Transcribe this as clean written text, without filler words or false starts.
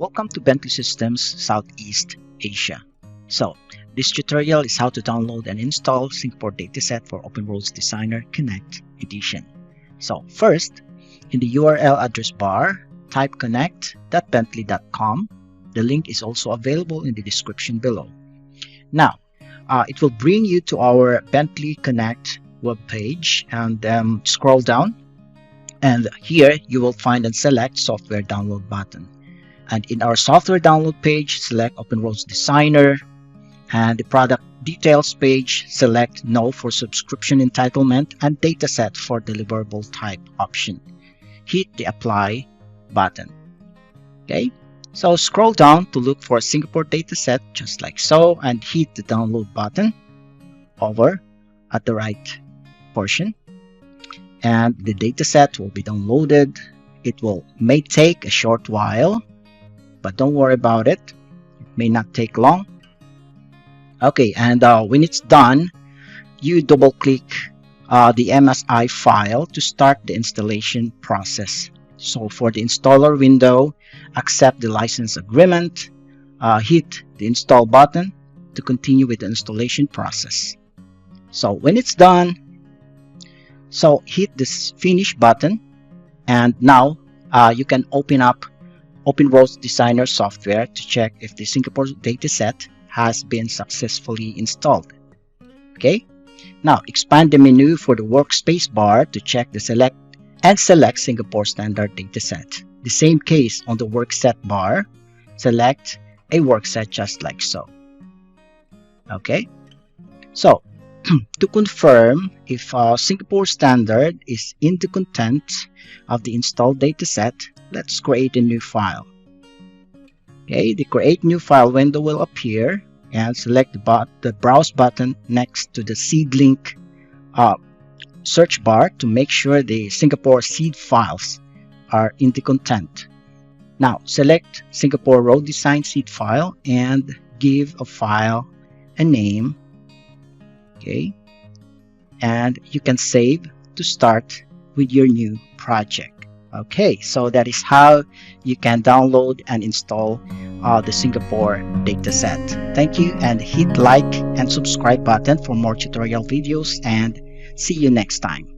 Welcome to Bentley Systems Southeast Asia. So, this tutorial is how to download and install Singapore Dataset for OpenRoads Designer Connect Edition. So, first, in the URL address bar, type connect.bentley.com. The link is also available in the description below. Now, it will bring you to our Bentley Connect webpage, and scroll down. And here you will find and select software download button. And in our software download page, select OpenRoads Designer, and the product details page, select No for subscription entitlement and Dataset for deliverable type option. Hit the apply button. Okay, so scroll down to look for Singapore Dataset just like so, and hit the download button over at the right portion, and the dataset will be downloaded. It may take a short while, but don't worry about it. It may not take long. Okay, and when it's done, you double click the MSI file to start the installation process. So for the installer window, accept the license agreement, hit the install button to continue with the installation process. So when it's done, so hit this finish button, and now you can open up OpenRoads Designer software to check if the Singapore dataset has been successfully installed. Okay, now expand the menu for the workspace bar to check the select Singapore standard dataset. The same case on the workset bar, select a workset just like so. Okay, so to confirm if Singapore standard is in the content of the installed dataset, let's create a new file. Okay, the create new file window will appear, and select the browse button next to the seed link search bar to make sure the Singapore seed files are in the content. Now select Singapore Road Design seed file and give a file a name. Okay, and you can save to start with your new project. Okay, so that is how you can download and install the Singapore dataset. Thank you, and hit like and subscribe button for more tutorial videos, and see you next time.